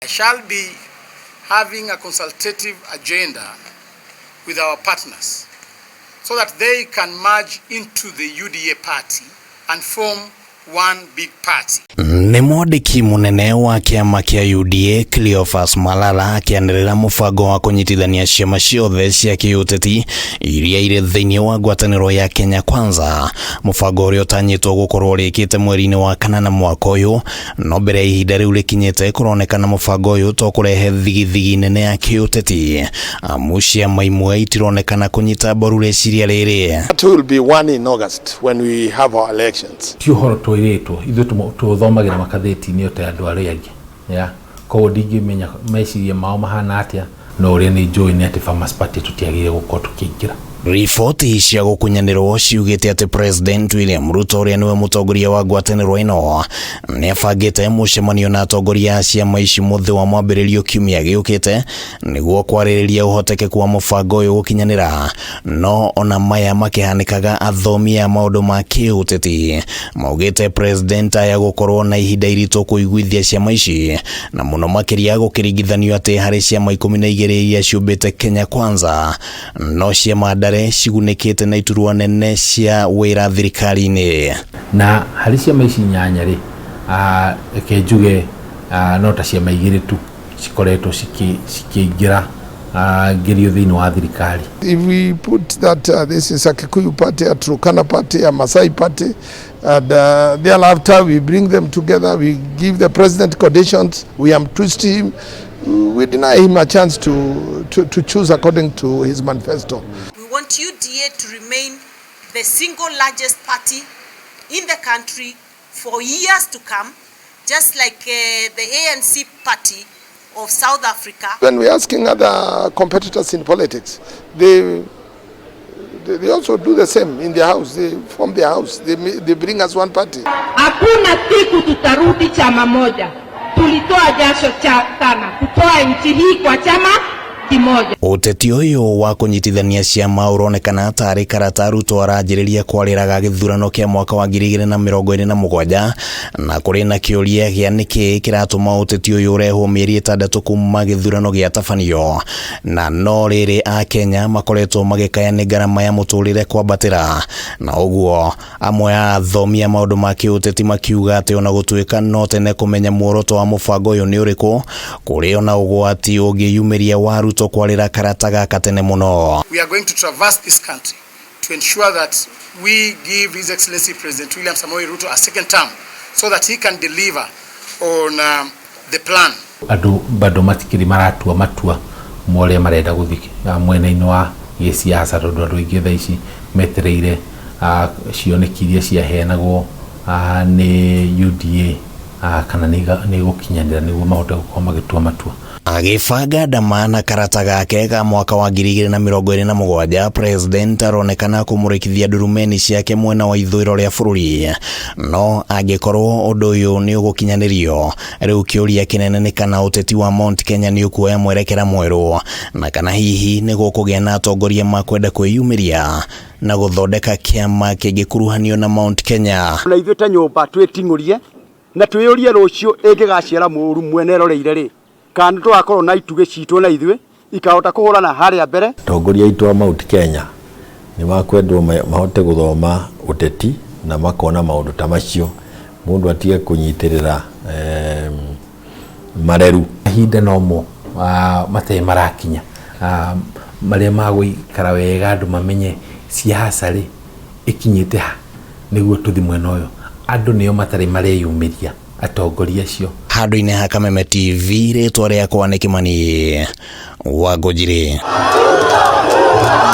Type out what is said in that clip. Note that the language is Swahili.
I shall be having a consultative agenda with our partners so that they can merge into the UDA party and form one big party. Ni mwandiki munene wa kiama kia UDA Cleophas Malala akianĩrĩra mũbango wa kunyitithania ciama ciothe cia kiuteti iria irĩ thĩinĩ wa ngwataniro ya Kenya Kwanza. Mũbango ũrĩa ũtanyitwo gũkorwo rĩkĩte mweri-inĩ wa kanana mwaka ũyũ, no mbere ya ihinda rĩu rĩkinyĩte kũronekana mũbango ũyũ to kũrehe thigithigi nene ya kiuteti. Ciama imwe itironekana kũnyita mbaru riciria rĩrĩ. That will be one in August when we have our elections. Ithuĩ tũthomagĩra makathĩti-inĩ ta andũ arĩa angĩ, ya koguo ndingĩmenya meciria mao mahana atĩa, no ũrĩa nĩ njũĩ nĩ atĩ Farmers Party tũtiagĩrĩire gũkorwo tũkĩingĩra. Riboti cia gũkunyanĩrwo ciugĩte atĩ President William Ruto ũrĩa nĩwe mũtongoria wa ngwatanĩro ĩno nĩ abangĩte mũcemanio na atongoria a ciama ici mũthĩ wa mwambĩrĩrio kiumia giukite nĩguo kwarĩrĩria ũhotekeku wa mũbango ũyũ gũkinyanĩra. No ona maya makĩhanĩkaga athomi a maũndũ ma kĩũteti maugĩte President aya gũkorwo na ihinda iritũ kũiguithia ciama ici, na mũno makĩria gũkĩringithanio atĩ harĩ ciama 12 iria ciũmbĩte Kenya Kwanza, no ciama cigunĩkĩte na iturwa nene cia wĩra thirikari-inĩ. Na harĩ ciama ici 8 rĩ, reke njuge no ta ciama 2 tu cikoretwo cikĩingĩra ngerio thĩinĩ wa thirikari. If we put that this is a Kikuyu party, a Turkana party, a Masai party, and thereafter we bring them together, we give the president conditions, we twist him, we deny him a chance to choose according to his manifesto. We want UDA to remain the single largest party in the country for years to come, just like the ANC party of South Africa. When we're asking other competitors in politics, they also do the same in their house. They form their house. They bring us one party. Hakuna siku tutarudi chama moja. Tulitoa jasho sana kutoa nchi hii kwa chama kimoja. Uteti ũyũ wa kunyitithania ciama ũronekana tarĩ karata Ruto aranjĩrĩria kwarĩraga gĩthurano kĩa mwaka wa 2027, na kũrĩ na kĩũria gĩa nĩkĩ kĩratũma uteti ũyũ ũrehwo mĩeri 6 kuma gĩthurano gĩa tabanio, na no rĩrĩ a Kenya makoretwo magĩkaya nĩ ngarama ya mũtũrĩre kwambatĩra, na ũguo amwe a athomi a maũndũ ma kĩũteti makiuga atĩ ona gũtuĩka no tene kũmenya muoroto wa mũbango ũyũ nĩ ũrĩkũ, kũrĩ ona ũgwati ũngĩyumĩria wa Ruto kwarĩra karata gaka tene mũno. We are going to traverse this country to ensure that we give His Excellency President William Samoei Ruto a second term so that he can deliver on the plan. Andũ bado matikiri maratua matua morĩa marenda gũthika mwena-inĩ wa gĩsiasa, tondũ andũ aingĩ thaa ici metereire cioneki iria ciaheanagwo nĩ UDA kana nĩ gũkinyanĩra nĩguo mahote gũkorwo magĩtua matua. Agĩbanga ndama na karata gake ga mwaka wa 2027, President aronekana kũmũrĩkithia ndurumeni ciake mwena wa ithũĩro rĩa bũrũri, no angĩkorwo ũndũ ũyũ nĩ ũgũkinyanĩrio, rĩu kĩũria kĩnene nĩ kana ũteti wa Mount Kenya nĩ ũkuoya mwerekera mwerũ, na kana hihi nĩ gũkũgĩa na atongoria makwenda kwĩyumĩria na gũthondeka kĩama kĩngĩkuruhanio na Mount Kenya. Na ithuĩ ta nyũmba twĩting'ũrie na twĩyũrie rũciũ ĩngĩgaciara mũru mwene roreire rĩ, kana twakorwo na itugĩ citũ na ithuĩ ikahota kũhũrana harĩa mbere. Atongoria aitũ a Mount Kenya nĩ makwendwo mahote gũthoma uteti na makona maũndũ ta macio, mũndũ atige kũnyitĩrĩra mareru. Hinda nomo matee marakinya marĩa magũikara wega andũ mamenye siasa rĩ ikinyĩte ha nĩguo tũthi mwena ũyũ. Andũ nĩo matarĩ mareyumĩria atongoria acio. Handũ-inĩ ha Kameme TV, rĩtwa rĩakwa nĩ Kimani wa Ngũnjiri.